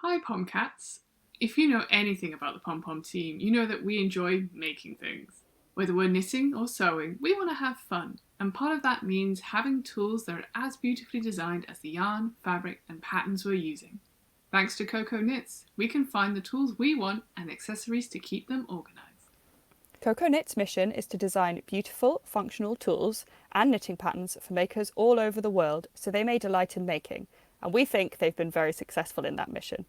Hi Pomcats! If you know anything about the Pom Pom team, you know that we enjoy making things. Whether we're knitting or sewing, we want to have fun, and part of that means having tools that are as beautifully designed as the yarn, fabric, and patterns we're using. Thanks to Coco Knits, we can find the tools we want and accessories to keep them organised. Coco Knit's mission is to design beautiful, functional tools and knitting patterns for makers all over the world so they may delight in making, and we think they've been very successful in that mission.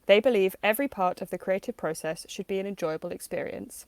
They believe every part of the creative process should be an enjoyable experience.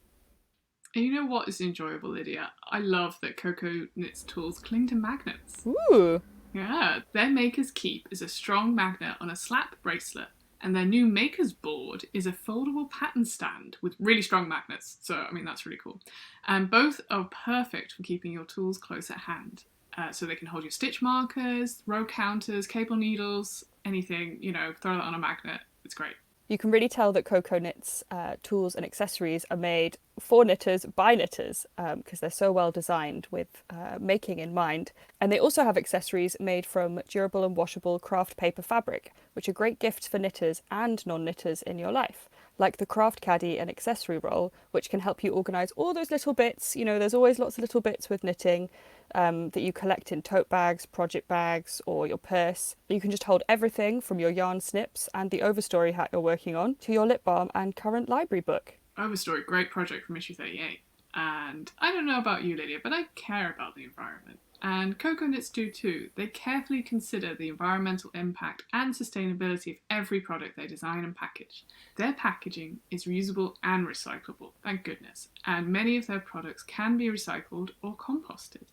And you know what is enjoyable, Lydia? I love that Coco Knits tools cling to magnets. Ooh! Yeah, their Maker's Keep is a strong magnet on a slap bracelet, and their new Maker's Board is a foldable pattern stand with really strong magnets. So, that's really cool. And both are perfect for keeping your tools close at hand. So they can hold your stitch markers, row counters, cable needles, anything, throw that on a magnet. It's great. You can really tell that Coco Knit's tools and accessories are made for knitters by knitters because they're so well designed with making in mind. And they also have accessories made from durable and washable craft paper fabric, which are great gifts for knitters and non-knitters in your life, like the craft caddy and accessory roll, which can help you organise all those little bits. There's always lots of little bits with knitting that you collect in tote bags, project bags, or your purse. You can just hold everything from your yarn snips and the overstory hat you're working on to your lip balm and current library book. Overstory, great project from issue 38. And I don't know about you, Lydia, but I care about the environment. And Coco Knits do too. They carefully consider the environmental impact and sustainability of every product they design and package. Their packaging is reusable and recyclable, thank goodness. And many of their products can be recycled or composted.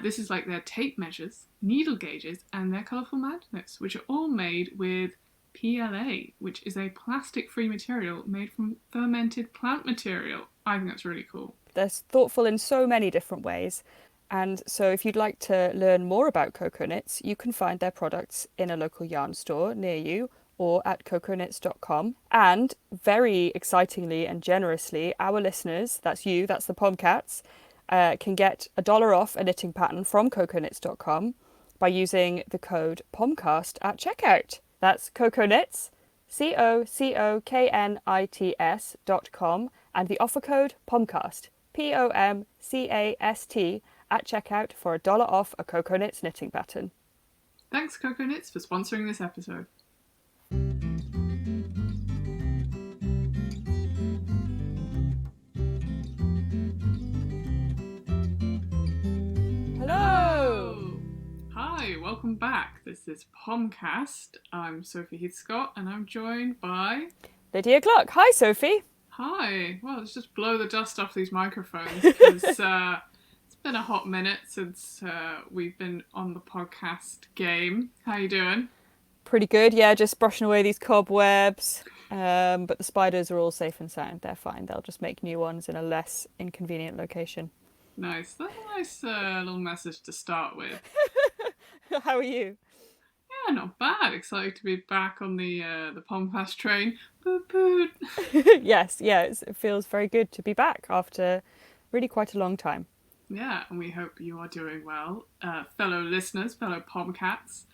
This is like their tape measures, needle gauges, and their colourful magnets, which are all made with PLA, which is a plastic-free material made from fermented plant material. I think that's really cool. They're thoughtful in so many different ways. And so if you'd like to learn more about Coco Knits, you can find their products in a local yarn store near you or at cocoknits.com. And very excitingly and generously, our listeners, that's you, that's the Pomcats, can get $1 off a knitting pattern from cocoknits.com by using the code Pomcast at checkout. That's Coco Knits, cocoknits.com, and the offer code Pomcast, POMCAST, at checkout for $1 off a Coco Knits knitting pattern. Thanks, Coco Knits, for sponsoring this episode. Hello! Hi, welcome back. This is Pomcast. I'm Sophie Heathscott and I'm joined by Lydia Gluck. Hi, Sophie. Hi. Well, let's just blow the dust off these microphones because it's been a hot minute since we've been on the podcast game. How you doing? Pretty good, yeah, just brushing away these cobwebs. But the spiders are all safe and sound. They're fine. They'll just make new ones in a less inconvenient location. Nice. That's a nice little message to start with. How are you? Yeah, not bad. Excited to be back on the Pomcast train. Boot boot. Yes, it feels very good to be back after really quite a long time. Yeah, and we hope you are doing well. Fellow listeners, fellow Pomcats,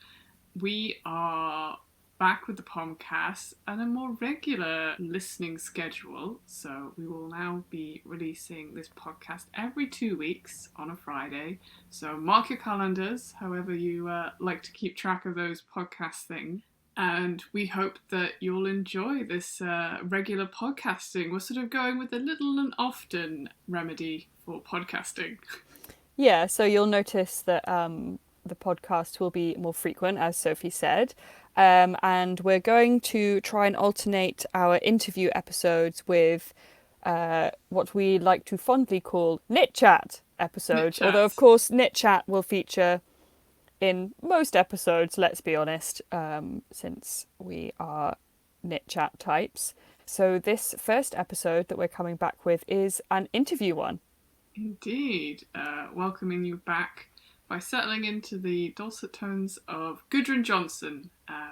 we are back with the Pomcast and a more regular listening schedule. So we will now be releasing this podcast every 2 weeks on a Friday. So mark your calendars, however you like to keep track of those podcast things. And we hope that you'll enjoy this regular podcasting. We're sort of going with the little and often remedy for podcasting. Yeah, so you'll notice that the podcast will be more frequent, as Sophie said. And we're going to try and alternate our interview episodes with what we like to fondly call Knit Chat episodes. Although, of course, Knit Chat will feature in most episodes, let's be honest, since we are Knit Chat types. So this first episode that we're coming back with is an interview one. Indeed. Welcoming you back by settling into the dulcet tones of Gudrun Johnston.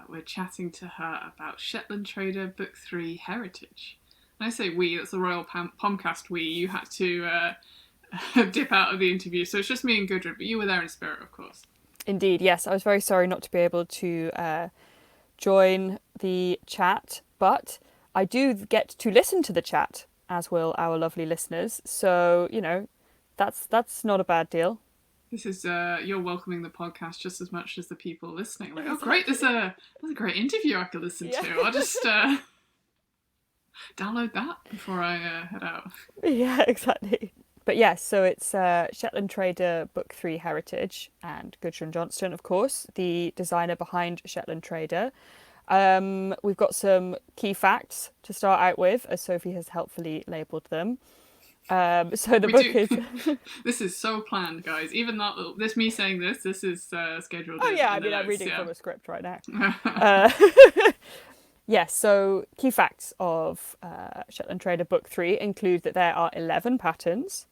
We're chatting to her about Shetland Trader Book 3 Heritage. And I say we, that's the Royal Pomcast we. You had to dip out of the interview, so it's just me and Gudrun, but you were there in spirit, of course. Indeed, yes. I was very sorry not to be able to join the chat, but I do get to listen to the chat, as will our lovely listeners. So, that's not a bad deal. This is you're welcoming the podcast just as much as the people listening. Like, Exactly. oh great, that's a great interview I could listen to. I'll just download that before I head out. Yeah, exactly. But yes, so it's Shetland Trader Book 3 Heritage, and Gudrun Johnston, of course, the designer behind Shetland Trader. We've got some key facts to start out with, as Sophie has helpfully labelled them. So the book is... This is so planned, guys. Even not this me saying this is scheduled. Oh yeah, in I'm reading from a script right now. Yes, so key facts of Shetland Trader Book 3 include that there are 11 patterns.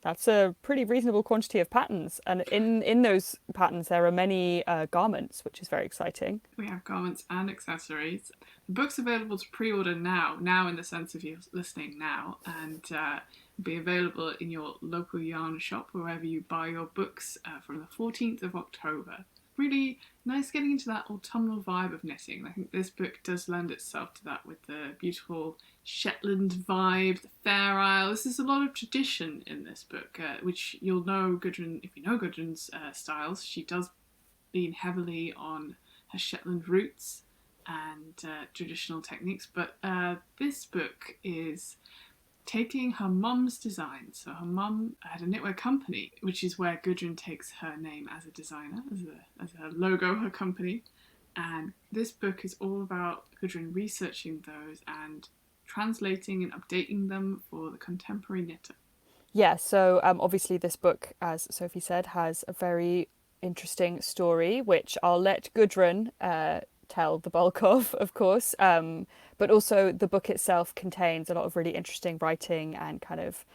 That's a pretty reasonable quantity of patterns. And in those patterns, there are many garments, which is very exciting. We have garments and accessories. The book's available to pre-order now in the sense of you listening now, and be available in your local yarn shop, wherever you buy your books, from the 14th of October. Really nice getting into that autumnal vibe of knitting. I think this book does lend itself to that, with the beautiful Shetland vibe, the Fair Isle. There's a lot of tradition in this book, which you'll know Gudrun, if you know Gudrun's styles. She does lean heavily on her Shetland roots and traditional techniques, but this book is taking her mum's design. So her mum had a knitwear company, which is where Gudrun takes her name as a designer, as her logo, her company. And this book is all about Gudrun researching those and translating and updating them for the contemporary knitter. Yeah, so obviously this book, as Sophie said, has a very interesting story, which I'll let Gudrun tell the bulk of course. But also the book itself contains a lot of really interesting writing and kind of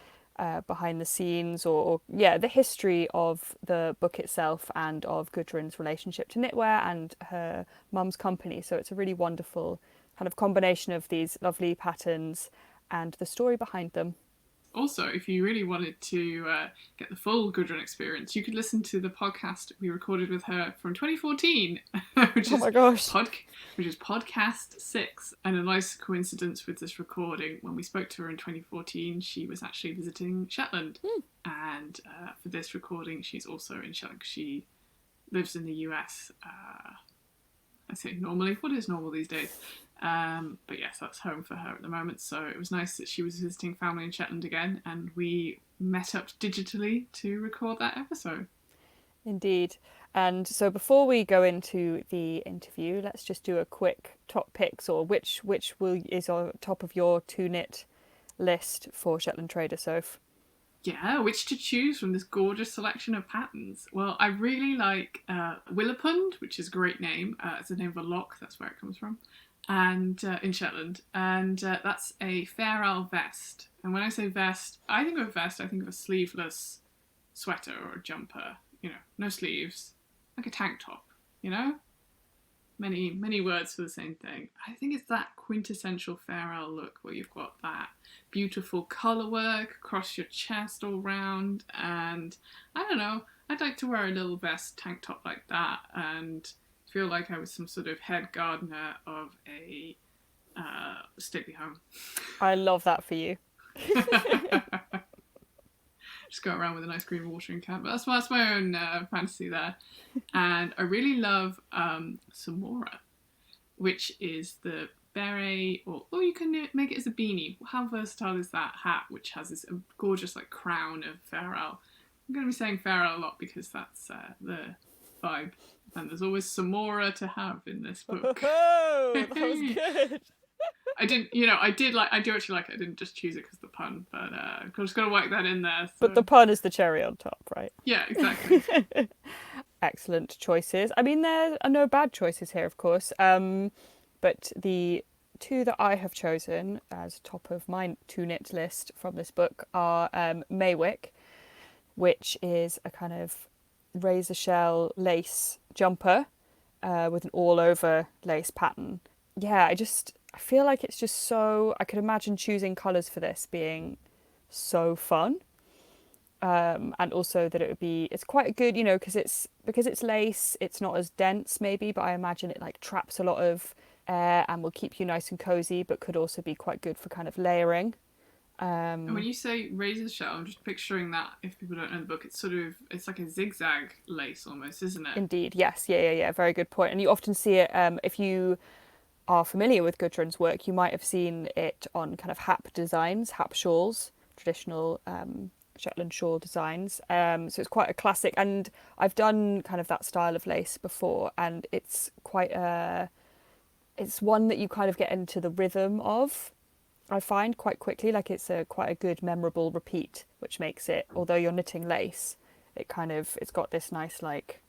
behind the scenes or the history of the book itself and of Gudrun's relationship to knitwear and her mum's company. So it's a really wonderful kind of combination of these lovely patterns and the story behind them. Also, if you really wanted to get the full Gudrun experience, you could listen to the podcast we recorded with her from 2014, which is Podcast 6. And a nice coincidence with this recording, when we spoke to her in 2014, she was actually visiting Shetland. And for this recording, she's also in Shetland because she lives in the US. I say normally. What is normal these days? But yes, that's home for her at the moment. So it was nice that she was visiting family in Shetland again, and we met up digitally to record that episode. Indeed. And so before we go into the interview, let's just do a quick top picks, or which is on top of your to knit list for Shetland Trader, Soph? Yeah, which to choose from this gorgeous selection of patterns? Well, I really like Willapund, which is a great name. It's the name of a loch, that's where it comes from, and in Shetland. And that's a Fair Isle vest. And when I say vest, I think of a sleeveless sweater or a jumper. No sleeves, like a tank top, Many words for the same thing. I think it's that quintessential Fair Isle look where you've got that beautiful colour work across your chest all round, and I don't know, I'd like to wear a little vest tank top like that and feel like I was some sort of head gardener of a stately home. I love that for you. Just go around with a nice green watering can, but that's my own fantasy there. And I really love Samora, which is the beret, or you can make it as a beanie. How versatile is that hat, which has this gorgeous crown of Fair Isle? I'm going to be saying Fair Isle a lot because that's the vibe, and there's always Samora to have in this book. Oh, that was good. I do actually like it. I didn't just choose it because of the pun, but I'm just going to work that in there. So. But the pun is the cherry on top, right? Yeah, exactly. Excellent choices. I mean, there are no bad choices here, of course. But the two that I have chosen as top of my to knit list from this book are Maywick, which is a kind of razor shell lace jumper with an all-over lace pattern. Yeah, I feel like it's just so... I could imagine choosing colours for this being so fun. And also that it's quite good, because it's lace, it's not as dense maybe, but I imagine it traps a lot of air and will keep you nice and cozy, but could also be quite good for kind of layering. And when you say razor shell, I'm just picturing that, if people don't know the book, it's like a zigzag lace almost, isn't it? Indeed, yes, yeah. Very good point. And you often see it if you are familiar with Gudrun's work, you might have seen it on kind of hap designs, hap shawls, traditional Shetland shawl designs. So it's quite a classic, and I've done kind of that style of lace before, and it's it's one that you kind of get into the rhythm of. I find quite quickly, like it's quite a good memorable repeat, which makes it, although you're knitting lace, it's got this nice like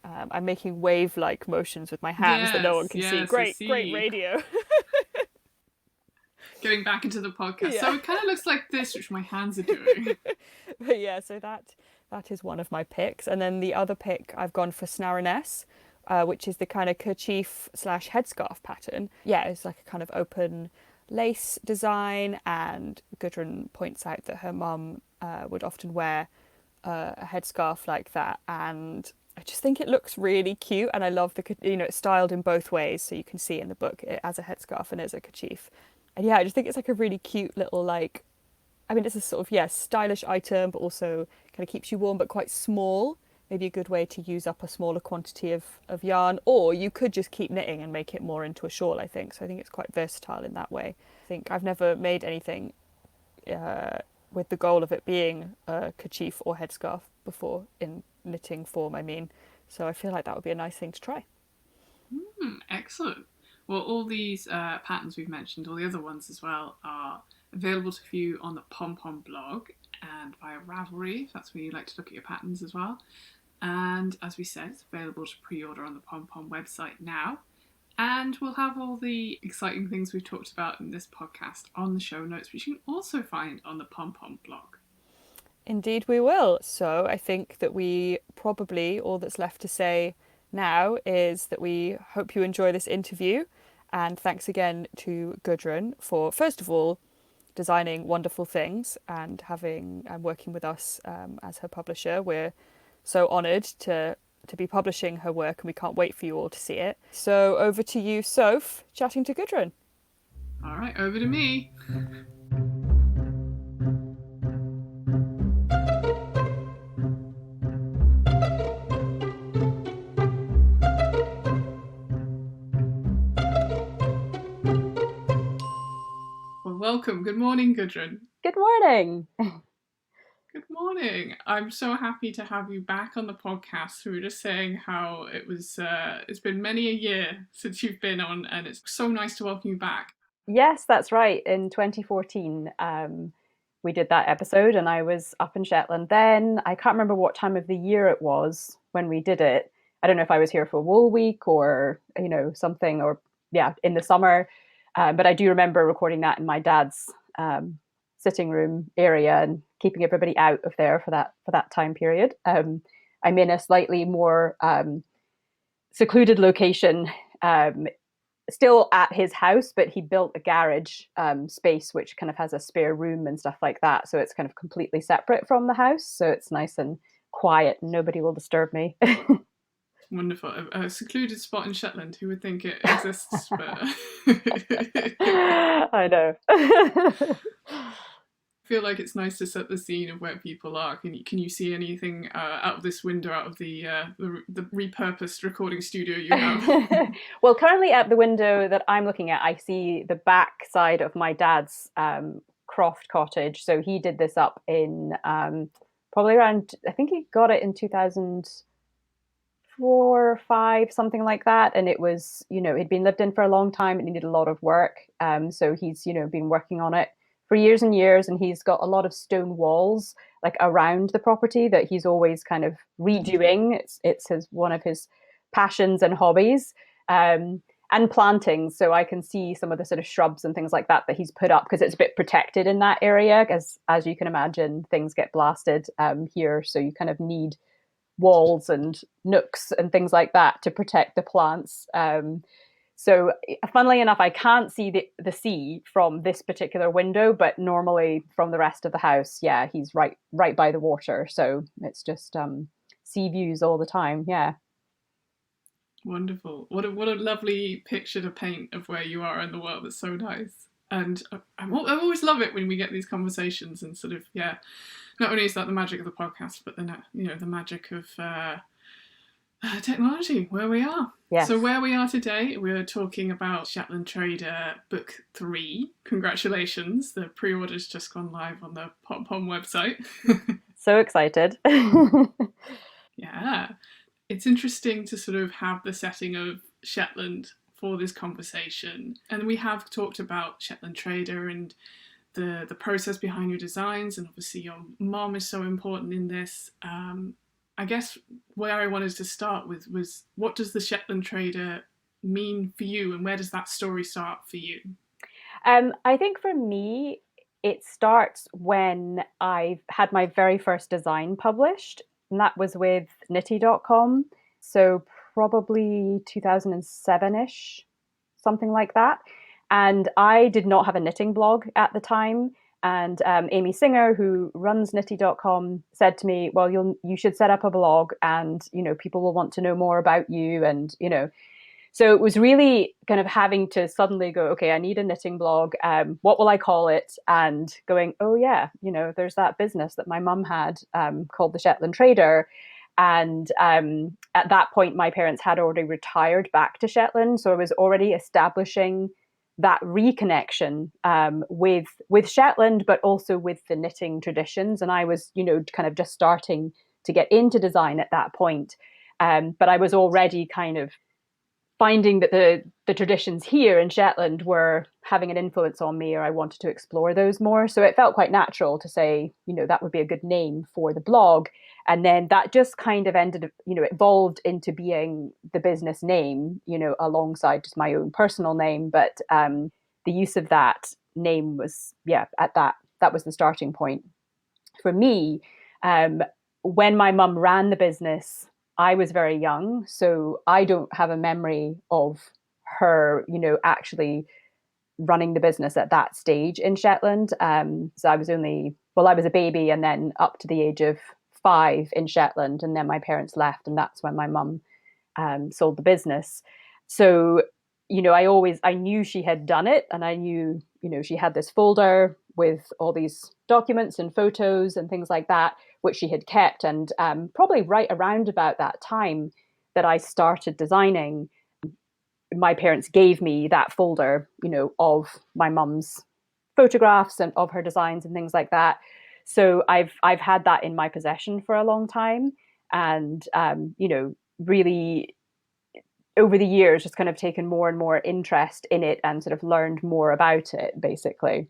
I'm making wave-like motions with my hands that no one can see. Yes, I Great see. radio. Getting back into the podcast. Yeah. So it kind of looks like this, which my hands are doing. But yeah, so that is one of my picks. And then the other pick, I've gone for Snariness, which is the kind of kerchief / headscarf pattern. Yeah, it's like a kind of open lace design, and Gudrun points out that her mum would often wear a headscarf like that, and I just think it looks really cute, and I love it's styled in both ways, so you can see in the book it as a headscarf and as a kerchief. And yeah, I just think it's like a really cute little like, I mean, it's a sort of, stylish item, but also kind of keeps you warm, but quite small. Maybe a good way to use up a smaller quantity of yarn, or you could just keep knitting and make it more into a shawl, I think. So I think it's quite versatile in that way. I think I've never made anything with the goal of it being a kerchief or headscarf before, in knitting form, I mean. So I feel like that would be a nice thing to try. Excellent. Well, all these patterns we've mentioned, all the other ones as well, are available to view on the Pom Pom blog and via Ravelry, if that's where you like to look at your patterns as well. And as we said, it's available to pre-order on the Pom Pom website now. And we'll have all the exciting things we've talked about in this podcast on the show notes, which you can also find on the Pom Pom blog. Indeed we will. So I think that we probably, all that's left to say now is that we hope you enjoy this interview. And thanks again to Gudrun for, first of all, designing wonderful things and working with us as her publisher. We're so honoured to be publishing her work, and we can't wait for you all to see it. So over to you, Soph, chatting to Gudrun. All right, over to me. Well, welcome. Good morning, Gudrun. Good morning. Good morning. I'm so happy to have you back on the podcast. We were just saying how it's been many a year since you've been on, and it's so nice to welcome you back. Yes, that's right. In 2014, we did that episode, and I was up in Shetland then. I can't remember what time of the year it was when we did it. I don't know if I was here for Wool Week or, something, or in the summer. But I do remember recording that in my dad's sitting room area and keeping everybody out of there for that time period. I'm in a slightly more secluded location, still at his house, but he built a garage space which kind of has a spare room and stuff like that. So it's kind of completely separate from the house. So it's nice and quiet and nobody will disturb me. Wonderful. A secluded spot in Shetland. Who would think it exists? But I know. I feel like it's nice to set the scene of where people are. Can you see anything out of this window, out of the repurposed recording studio you have? Well, currently at the window that I'm looking at, I see the back side of my dad's croft cottage. So he did this up in probably around, I think he got it in 2004 or 5, something like that. And it was, it'd been lived in for a long time. It needed a lot of work. So he's, been working on it for years and years, and he's got a lot of stone walls like around the property that he's always kind of redoing. It's one of his passions and hobbies, and planting. So I can see some of the sort of shrubs and things like that he's put up, because it's a bit protected in that area, as you can imagine, things get blasted here. So you kind of need walls and nooks and things like that to protect the plants. So funnily enough, I can't see the sea from this particular window, but normally from the rest of the house, he's right by the water. So it's just sea views all the time. Yeah. Wonderful. What a lovely picture to paint of where you are in the world. It's so nice. And I always love it when we get these conversations and sort of, yeah, not only is that the magic of the podcast, but then, the magic of technology, where we are. Yes. So where we are today, we're talking about Shetland Trader Book 3. Congratulations. The pre-order's just gone live on the Pom website. So excited. Yeah. It's interesting to sort of have the setting of Shetland for this conversation. And we have talked about Shetland Trader and the process behind your designs, and obviously your mom is so important in this. I guess where I wanted to start with was, what does the Shetland Trader mean for you, and where does that story start for you? I think for me, it starts when I had my very first design published, and that was with knitty.com. So probably 2007-ish, something like that. And I did not have a knitting blog at the time. And Amy Singer, who runs knitty.com, said to me, well, you should set up a blog, and, people will want to know more about you. And, so it was really kind of having to suddenly go, okay, I need a knitting blog. What will I call it? And going, oh yeah, there's that business that my mum had called the Shetland Trader. And at that point, my parents had already retired back to Shetland. So I was already establishing that reconnection with Shetland, but also with the knitting traditions. And I was, kind of just starting to get into design at that point. But I was already kind of finding that the traditions here in Shetland were having an influence on me, or I wanted to explore those more. So it felt quite natural to say, that would be a good name for the blog. And then that just kind of evolved into being the business name, alongside just my own personal name. But the use of that name was, that was the starting point. For me, when my mum ran the business, I was very young, so I don't have a memory of her, actually running the business at that stage in Shetland. So I was I was a baby, and then up to the age of 5 in Shetland, and then my parents left, and that's when my mum sold the business. So, I knew she had done it, and I knew, she had this folder with all these documents and photos and things like that, which she had kept. And probably right around about that time that I started designing, my parents gave me that folder, of my mum's photographs and of her designs and things like that. So I've had that in my possession for a long time, and really over the years just kind of taken more and more interest in it and sort of learned more about it, basically.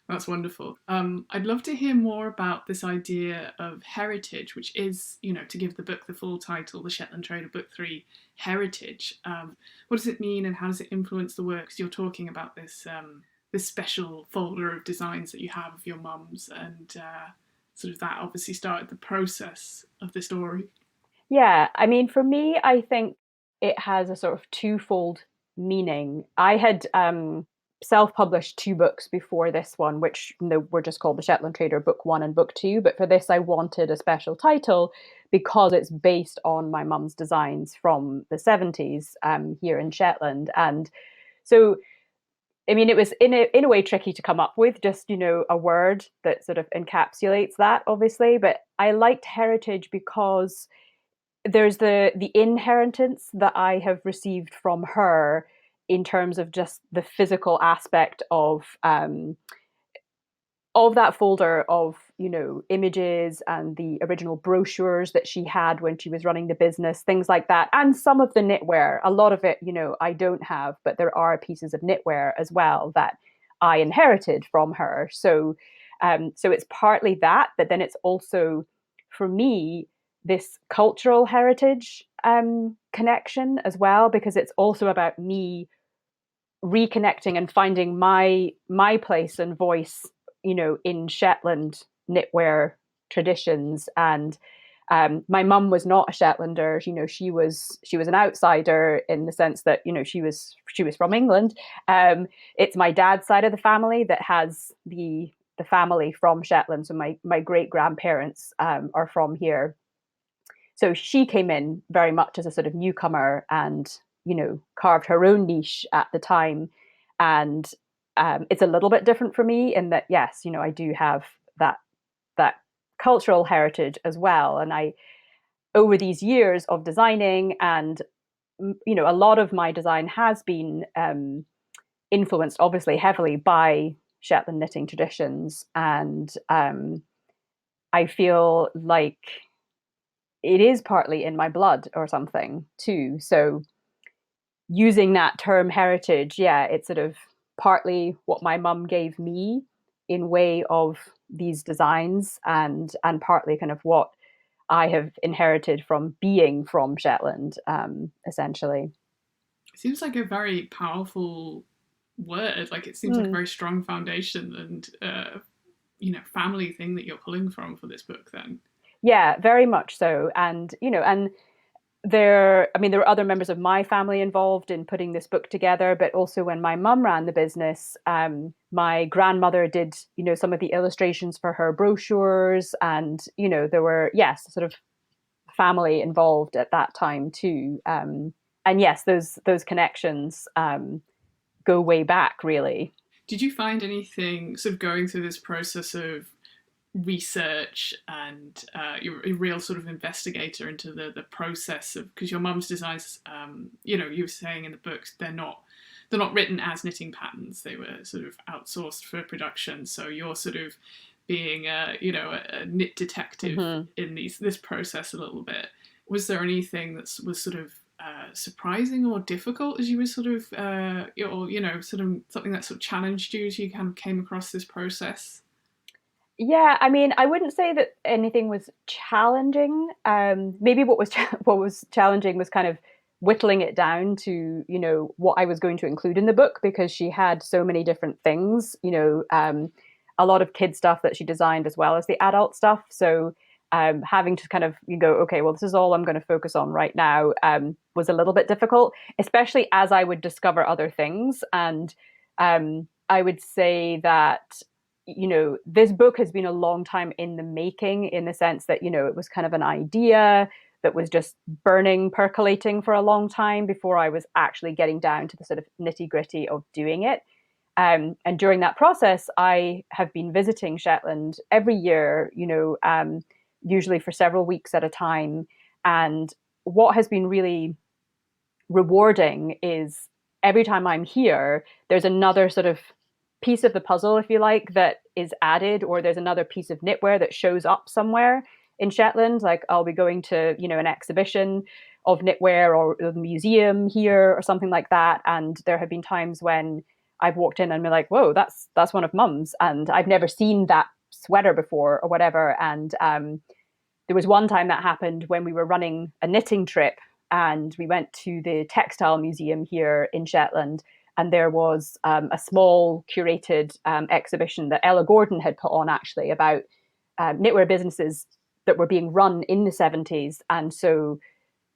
That's wonderful. I'd love to hear more about this idea of heritage, which is, to give the book the full title, The Shetland Trader Book 3 Heritage. What does it mean, and how does it influence the work? 'Cause you're talking about this this special folder of designs that you have of your mum's, and sort of that obviously started the process of the story. Yeah, I mean, for me, I think it has a sort of twofold meaning. I had self-published 2 books before this one, which were just called the Shetland Trader Book 1 and Book 2. But for this, I wanted a special title because it's based on my mum's designs from the 70s here in Shetland. And so, I mean, it was in a way tricky to come up with just, a word that sort of encapsulates that, obviously. But I liked heritage because there's the inheritance that I have received from her in terms of just the physical aspect of that folder of, images and the original brochures that she had when she was running the business, things like that. And some of the knitwear, a lot of it, I don't have, but there are pieces of knitwear as well that I inherited from her. So it's partly that, but then it's also, for me, this cultural heritage connection as well, because it's also about me reconnecting and finding my place and voice, in Shetland knitwear traditions. And my mum was not a Shetlander. She was an outsider in the sense that, she was from England. It's my dad's side of the family that has the family from Shetland. So my great grandparents are from here. So she came in very much as a sort of newcomer and, carved her own niche at the time. And it's a little bit different for me in that, yes, I do have that cultural heritage as well. And I, over these years of designing, and a lot of my design has been influenced, obviously, heavily by Shetland knitting traditions, and I feel like it is partly in my blood or something too. So using that term heritage, yeah, it's sort of partly what my mum gave me in way of these designs, and partly kind of what I have inherited from being from Shetland, essentially. It seems like a very powerful word. Like it seems like a very strong foundation and family thing that you're pulling from for this book. Then, yeah, very much so. And there were other members of my family involved in putting this book together, but also when my mum ran the business, my grandmother did some of the illustrations for her brochures, and there were, yes, sort of family involved at that time too. And yes, those connections go way back, really. Did you find anything sort of going through this process of research and you're a real sort of investigator into the process of, because your mum's designs, you were saying in the books, they're not written as knitting patterns, they were sort of outsourced for production, so you're sort of being a knit detective in this process a little bit. Was there anything that was sort of surprising or difficult as you were sort of sort of something that sort of challenged you as you kind of came across this process? Yeah, I mean, I wouldn't say that anything was challenging. Maybe what was challenging was kind of whittling it down to, what I was going to include in the book, because she had so many different things, a lot of kid stuff that she designed as well as the adult stuff. So having to kind of go, okay, well, this is all I'm going to focus on right now, was a little bit difficult, especially as I would discover other things. And I would say that this book has been a long time in the making, in the sense that, it was kind of an idea that was just burning, percolating for a long time before I was actually getting down to the sort of nitty gritty of doing it. And during that process, I have been visiting Shetland every year, usually for several weeks at a time. And what has been really rewarding is every time I'm here, there's another sort of piece of the puzzle, if you like, that is added, or there's another piece of knitwear that shows up somewhere in Shetland. Like I'll be going to, an exhibition of knitwear or a museum here or something like that. And there have been times when I've walked in and been like, whoa, that's one of Mum's, and I've never seen that sweater before or whatever. And there was one time that happened when we were running a knitting trip, and we went to the textile museum here in Shetland, and there was a small curated exhibition that Ella Gordon had put on, actually, about knitwear businesses that were being run in the 70s. And so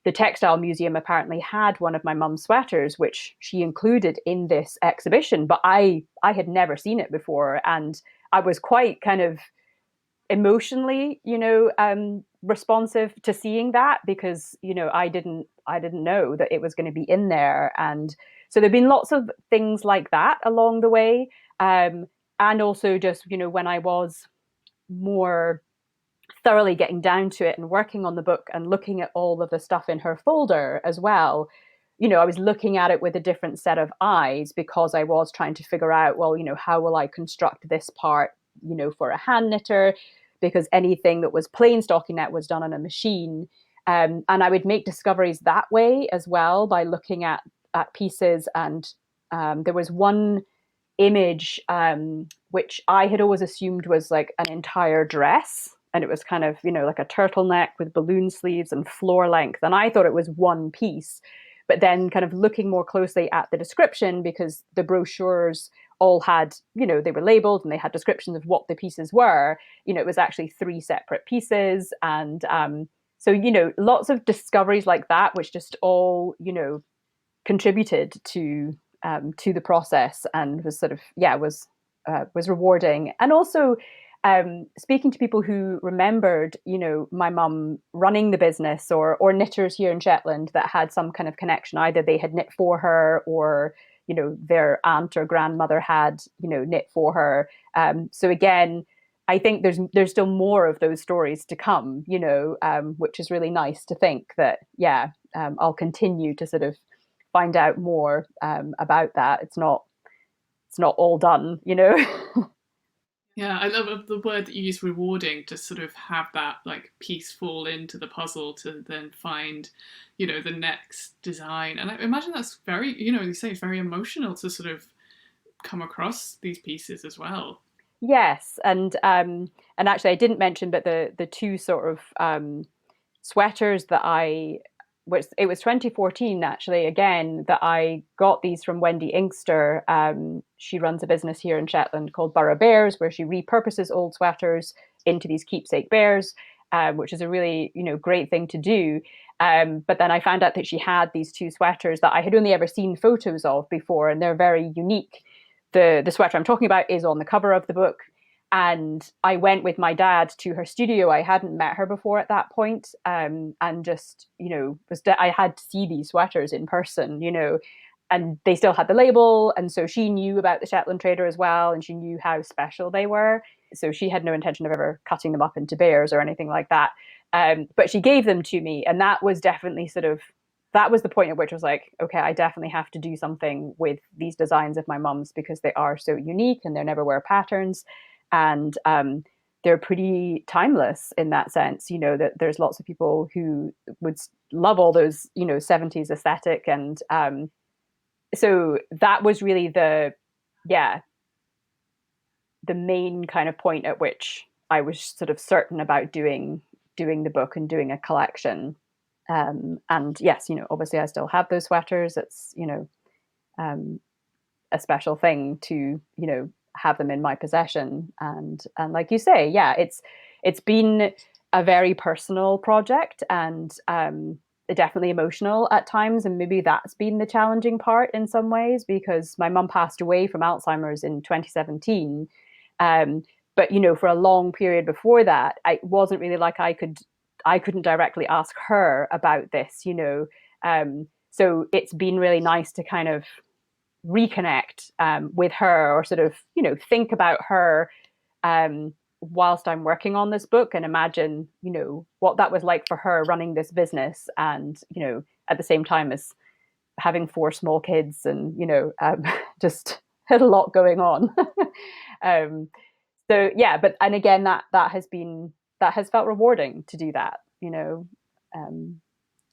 the textile museum apparently had one of my mum's sweaters, which she included in this exhibition, but I had never seen it before. And I was quite kind of emotionally, responsive to seeing that, because, I didn't know that it was going to be in there. And so there've been lots of things like that along the way. And also just, when I was more thoroughly getting down to it and working on the book and looking at all of the stuff in her folder as well, I was looking at it with a different set of eyes, because I was trying to figure out, well, how will I construct this part, for a hand knitter, because anything that was plain stockinette was done on a machine. And I would make discoveries that way as well, by looking at pieces. And there was one image which I had always assumed was like an entire dress, and it was kind of like a turtleneck with balloon sleeves and floor length, and I thought it was one piece. But then kind of looking more closely at the description, because the brochures all had, they were labeled and they had descriptions of what the pieces were, it was actually 3 separate pieces. And so lots of discoveries like that, which just all contributed to the process, and was sort of was rewarding. And also speaking to people who remembered, my mum running the business, or knitters here in Shetland that had some kind of connection. Either they had knit for her, or their aunt or grandmother had knit for her. So again, I think there's still more of those stories to come, which is really nice to think that, I'll continue to sort of find out more about that. It's not all done. Yeah, I love the word that you use, rewarding, to sort of have that like piece fall into the puzzle to then find, the next design. And I imagine that's very, you say it's very emotional to sort of come across these pieces as well. Yes, and actually I didn't mention, but the two sort of sweaters that it was 2014 actually, again, that I got these from Wendy Inkster. She runs a business here in Shetland called Borough Bears, where she repurposes old sweaters into these keepsake bears, which is a really great thing to do. But then I found out that she had these two sweaters that I had only ever seen photos of before, and they're very unique. The sweater I'm talking about is on the cover of the book. And I went with my dad to her studio. I hadn't met her before at that point, and just I had to see these sweaters in person, and they still had the label, and so she knew about the Shetland Trader as well, and she knew how special they were. So she had no intention of ever cutting them up into bears or anything like that. But she gave them to me, and that was definitely that was the point at which I was like, okay, I definitely have to do something with these designs of my mum's, because they are so unique and they're never wear patterns. And they're pretty timeless in that sense, that there's lots of people who would love all those, 70s aesthetic. And so that was really the main kind of point at which I was sort of certain about doing the book and doing a collection. And yes, obviously I still have those sweaters. It's, a special thing to, have them in my possession. And like you say, it's been a very personal project, and definitely emotional at times. And maybe that's been the challenging part in some ways, because my mum passed away from Alzheimer's in 2017. But for a long period before that, it wasn't really like I couldn't directly ask her about this, so it's been really nice to kind of reconnect with her, or sort of think about her whilst I'm working on this book, and imagine what that was like for her running this business, and at the same time as having 4 small kids, and just had a lot going on. So but and again, that has felt rewarding to do that.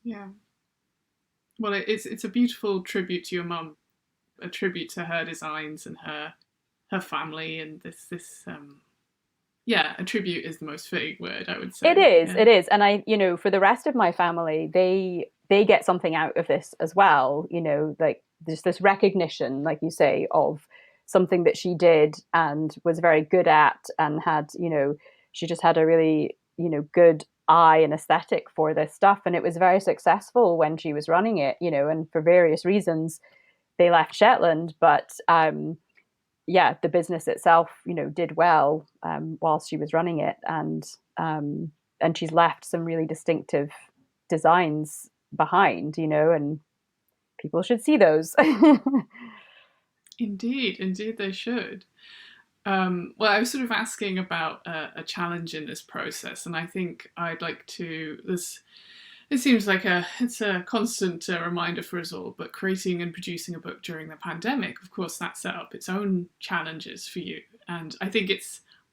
Yeah. Well, it's a beautiful tribute to your mum, a tribute to her designs and her family, and this a tribute is the most fitting word, I would say. It is. And I, for the rest of my family, they get something out of this as well, like there's this recognition, like you say, of something that she did and was very good at, and had, she just had a really, good eye and aesthetic for this stuff, and it was very successful when she was running it, and for various reasons they left Shetland, but the business itself, did well whilst she was running it, and she's left some really distinctive designs behind, and people should see those. Indeed, they should. Well, I was sort of asking about a challenge in this process, and I think I'd like to. It seems like it's a constant reminder for us all, but creating and producing a book during the pandemic, of course, that set up its own challenges for you. And I think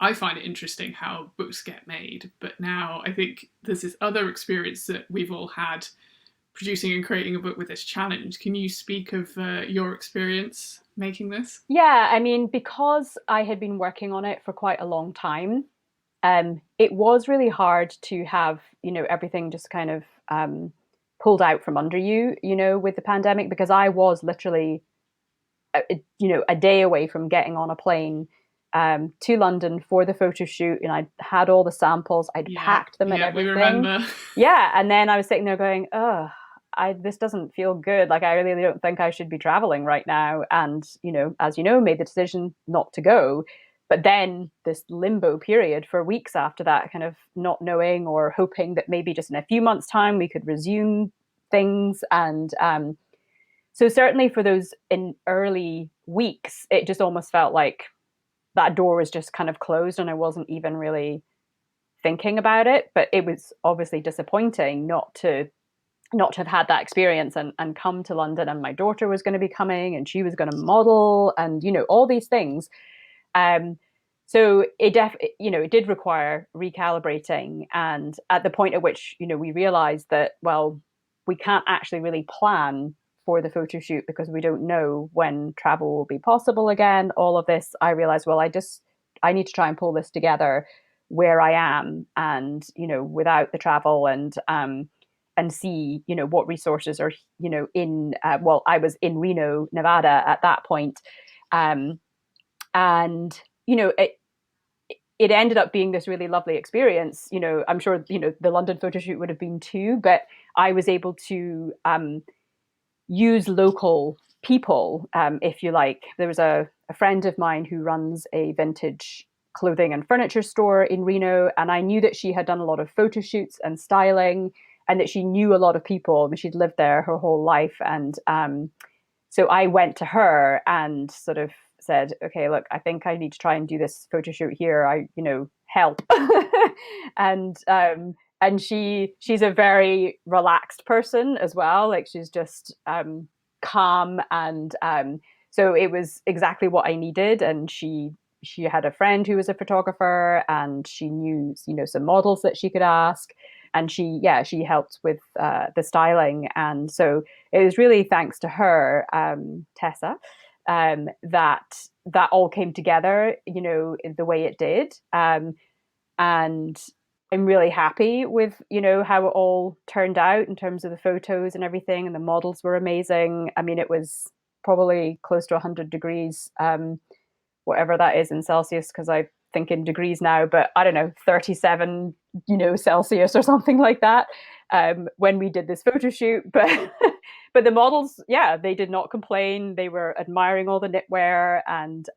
I find it interesting how books get made, but now I think there's this other experience that we've all had producing and creating a book with this challenge. Can you speak of your experience making this? Yeah, I mean, because I had been working on it for quite a long time, it was really hard to have, everything just kind of pulled out from under you, with the pandemic, because I was literally, a day away from getting on a plane to London for the photo shoot, and I'd had all the samples, I'd packed them and everything. We remember. And then I was sitting there going, this doesn't feel good. Like, I really don't think I should be traveling right now. And, as you know, made the decision not to go. But then this limbo period for weeks after that, kind of not knowing or hoping that maybe just in a few months' time we could resume things. And so certainly for those in early weeks, it just almost felt like that door was just kind of closed and I wasn't even really thinking about it. But it was obviously disappointing not to have had that experience and come to London, and my daughter was going to be coming and she was going to model and, all these things. So it did require recalibrating. And at the point at which, we realized that, well, we can't actually really plan for the photo shoot because we don't know when travel will be possible again, all of this, I realized, well, I need to try and pull this together where I am and, without the travel, and see, what resources are, in, I was in Reno, Nevada at that point. And, it ended up being this really lovely experience. I'm sure, the London photo shoot would have been too, but I was able to use local people, if you like. There was a friend of mine who runs a vintage clothing and furniture store in Reno, and I knew that she had done a lot of photo shoots and styling, and that she knew a lot of people. I mean, she'd lived there her whole life. And so I went to her and sort of said, okay, look, I think I need to try and do this photo shoot here. Help. And she's a very relaxed person as well. Like, she's just calm. And so it was exactly what I needed. And she had a friend who was a photographer, and she knew, some models that she could ask. And she helped with the styling. And so it was really thanks to her, Tessa, that all came together, in the way it did. And I'm really happy with, how it all turned out in terms of the photos and everything. And the models were amazing. I mean, it was probably close to 100 degrees, whatever that is in Celsius, because I think in degrees now, but I don't know, 37, Celsius or something like that, when we did this photo shoot. But but the models, they did not complain. They were admiring all the knitwear. And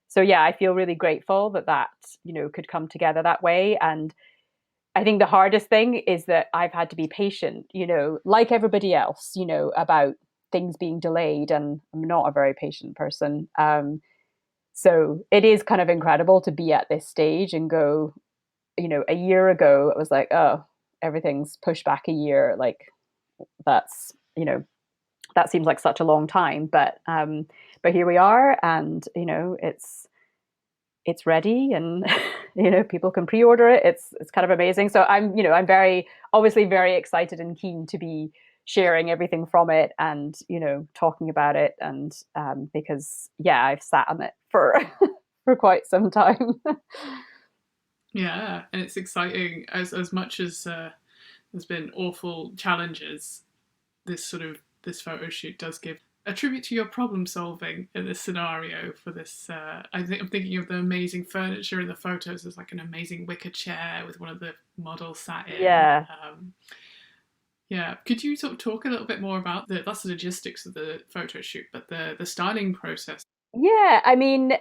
so I feel really grateful that could come together that way. And I think the hardest thing is that I've had to be patient, like everybody else, about things being delayed, and I'm not a very patient person. So it is kind of incredible to be at this stage and go, a year ago, it was like, oh, everything's pushed back a year. Like, that's, that seems like such a long time, but here we are, and, it's ready, and, people can pre-order it. It's kind of amazing. So I'm obviously very excited and keen to be sharing everything from it, and talking about it, and because I've sat on it for for quite some time. Yeah, and it's exciting as much as there's been awful challenges. This photo shoot does give a tribute to your problem solving in this scenario. For this, I'm thinking of the amazing furniture in the photos. There's like an amazing wicker chair with one of the models sat in. Yeah. Could you sort of talk a little bit more about that's the logistics of the photo shoot, but the styling process? Yeah, I mean,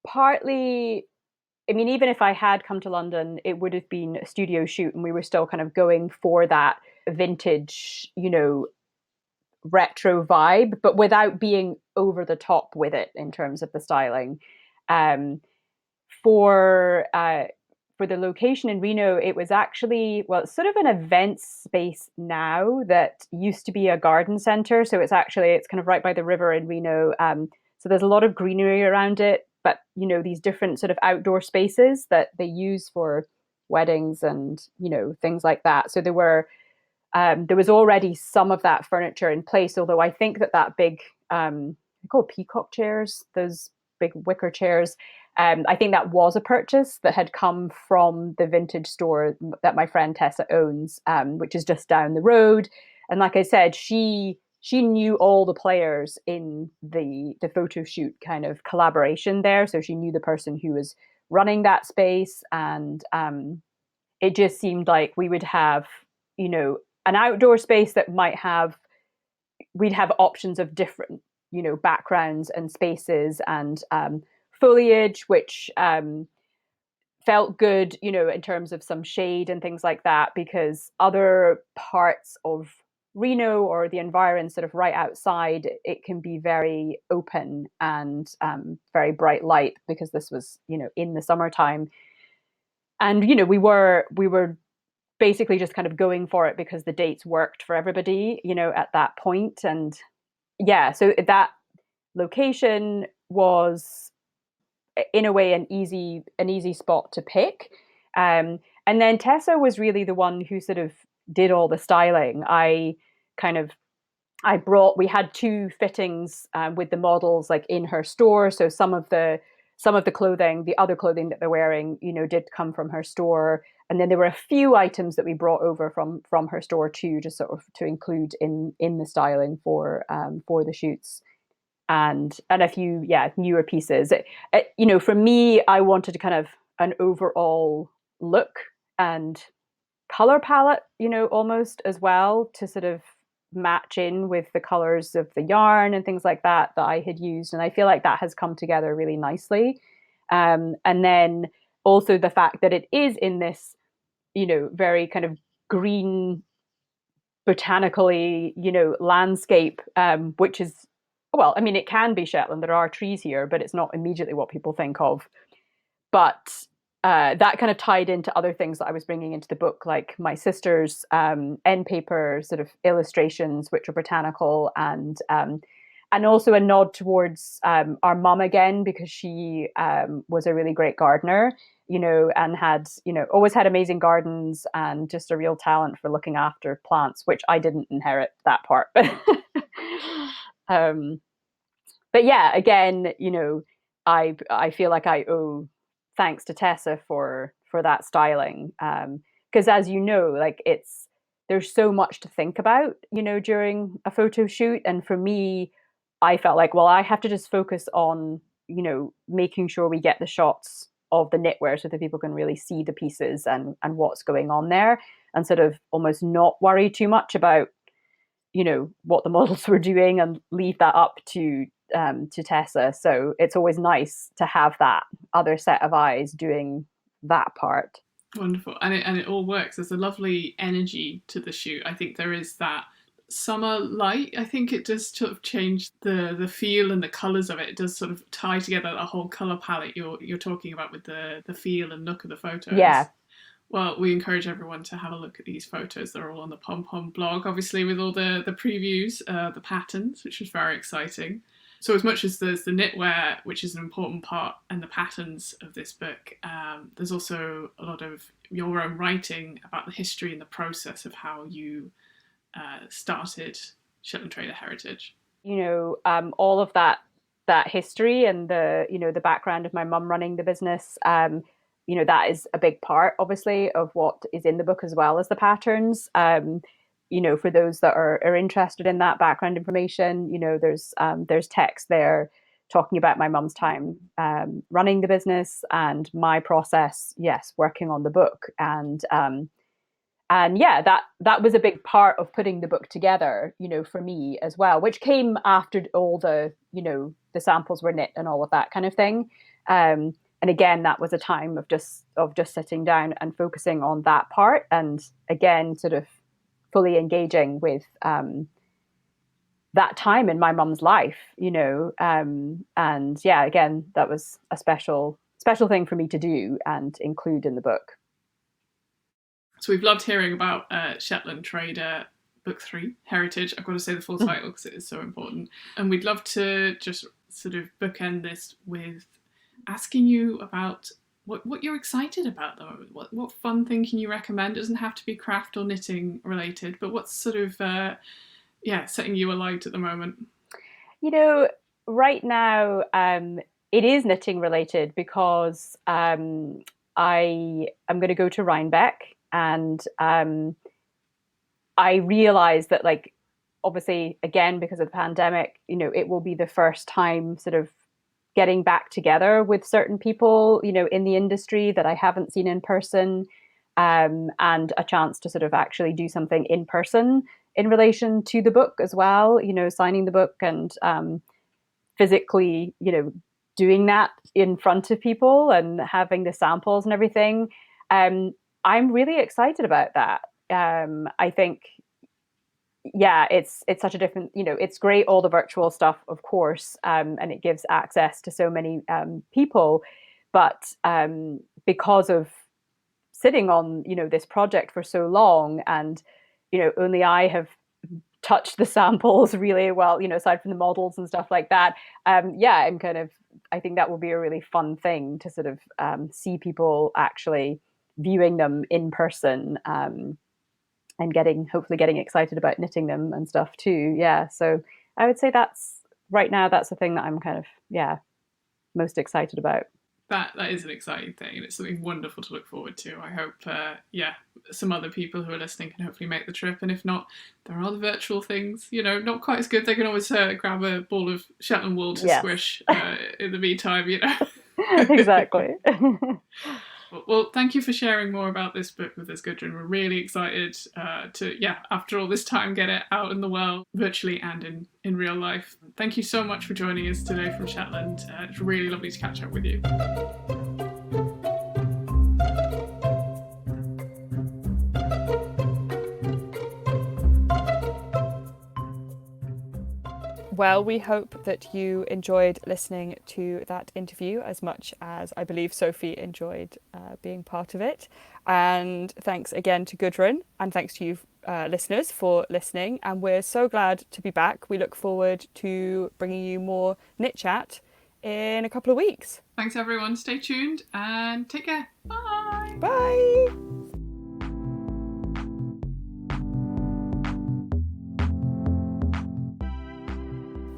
partly, I mean, even if I had come to London, it would have been a studio shoot, and we were still kind of going for that vintage, retro vibe, but without being over the top with it in terms of the styling. For the location in Reno, it was actually, it's sort of an event space now that used to be a garden center. So it's kind of right by the river in Reno. So there's a lot of greenery around it, but these different sort of outdoor spaces that they use for weddings and things like that. So there was already some of that furniture in place, although I think that big, they're called peacock chairs, those big wicker chairs, I think that was a purchase that had come from the vintage store that my friend Tessa owns, which is just down the road. And like I said, she knew all the players in the photo shoot kind of collaboration there. So she knew the person who was running that space. And it just seemed like we would have, an outdoor space that we'd have options of different, backgrounds and spaces, and foliage, which felt good, in terms of some shade and things like that, because other parts of Reno or the environs sort of right outside, it can be very open and very bright light, because this was, in the summertime. And, we were basically just kind of going for it because the dates worked for everybody, at that point. And yeah, so that location was in a way an easy spot to pick. And then Tessa was really the one who sort of did all the styling. We had two fittings with the models like in her store. So some of the clothing, the other clothing that they're wearing, did come from her store. And then there were a few items that we brought over from her store too, just sort of to include in the styling for the shoots. And a few newer pieces. For me, I wanted to kind of an overall look and color palette, almost as well, to sort of match in with the colors of the yarn and things like that I had used. And I feel like that has come together really nicely. And then also the fact that it is in this, very kind of green, botanically, landscape, which is, well, I mean, it can be Shetland. There are trees here, but it's not immediately what people think of. But that kind of tied into other things that I was bringing into the book, like my sister's end paper sort of illustrations, which are botanical, and also a nod towards our mum again, because she was a really great gardener, and had, always had amazing gardens and just a real talent for looking after plants, which I didn't inherit that part. But yeah, again, I feel like I owe thanks to Tessa for that styling, because as you know, like there's so much to think about, during a photo shoot, and for me, I felt like, well, I have to just focus on, making sure we get the shots of the knitwear so that people can really see the pieces and what's going on there, and sort of almost not worry too much about, what the models were doing, and leave that up to Tessa. So it's always nice to have that other set of eyes doing that part. Wonderful. And it all works. There's a lovely energy to the shoot. I think there is that summer light. I think it does sort of change the feel and the colours of it. It does sort of tie together the whole colour palette you're talking about with the feel and look of the photos. Yeah. Well, we encourage everyone to have a look at these photos. They're all on the Pom blog, obviously, with all the previews, the patterns, which was very exciting. So as much as there's the knitwear, which is an important part, and the patterns of this book, there's also a lot of your own writing about the history and the process of how you started Shetland Trader Heritage. All of that history and the background of my mum running the business, that is a big part, obviously, of what is in the book, as well as the patterns. For those that are interested in that background information, there's text there talking about my mum's time running the business and my process, working on the book. And that was a big part of putting the book together, for me as well, which came after all the samples were knit and all of that kind of thing. And again, that was a time of just sitting down and focusing on that part, and again, sort of fully engaging with that time in my mum's life, and again, that was a special thing for me to do and include in the book. So we've loved hearing about Shetland Trader Book 3, Heritage. I've got to say the full title because it is so important. And we'd love to just sort of bookend this with asking you about what you're excited about at the moment. What fun thing can you recommend? It doesn't have to be craft or knitting related, but what's sort of setting you alight at the moment? Right now it is knitting related, because I am going to go to Rhinebeck, and I realize that, like, obviously, again, because of the pandemic, it will be the first time sort of getting back together with certain people, in the industry that I haven't seen in person, and a chance to sort of actually do something in person in relation to the book as well, signing the book and physically, doing that in front of people and having the samples and everything. I'm really excited about that. I think, yeah, it's such a different, it's great, all the virtual stuff, of course, and it gives access to so many people. But because of sitting on, this project for so long, and, only I have touched the samples really well, aside from the models and stuff like that. I'm I think that will be a really fun thing to sort of see people actually viewing them in person, and hopefully getting excited about knitting them and stuff too. Yeah. So I would say that's the thing that I'm most excited about. That is an exciting thing, and it's something wonderful to look forward to. I hope, some other people who are listening can hopefully make the trip, and if not, there are the virtual things, not quite as good. They can always grab a ball of Shetland wool to squish in the meantime, Exactly. Well, thank you for sharing more about this book with us, Gudrun. We're really excited to, after all this time, get it out in the world, virtually and in real life. Thank you so much for joining us today from Shetland. It's really lovely to catch up with you. Well, we hope that you enjoyed listening to that interview as much as I believe Sophie enjoyed being part of it. And thanks again to Gudrun, and thanks to you listeners for listening. And we're so glad to be back. We look forward to bringing you more Knit Chat in a couple of weeks. Thanks everyone. Stay tuned and take care. Bye. Bye.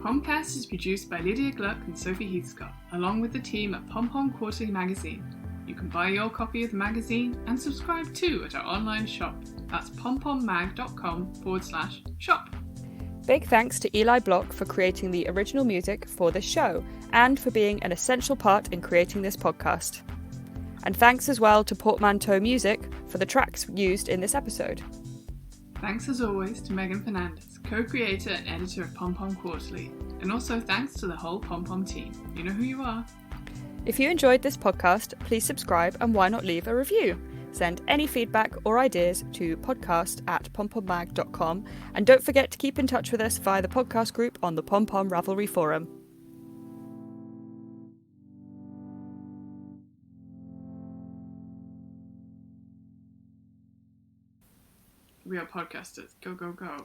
Pomcast is produced by Lydia Gluck and Sophie Heathscott, along with the team at Pom Pom Quarterly magazine. You can buy your copy of the magazine and subscribe too at our online shop. That's pompommag.com/shop. Big thanks to Eli Block for creating the original music for this show and for being an essential part in creating this podcast. And thanks as well to Portmanteau Music for the tracks used in this episode. Thanks as always to Megan Fernandez, co-creator and editor of Pom Pom Quarterly, and also thanks to the whole Pom Pom team. You know who you are. If you enjoyed this podcast, please subscribe, and why not leave a review? Send any feedback or ideas to podcast@pompommag.com, and don't forget to keep in touch with us via the podcast group on the Pom Pom Ravelry forum. We are podcasters. Go, go, go.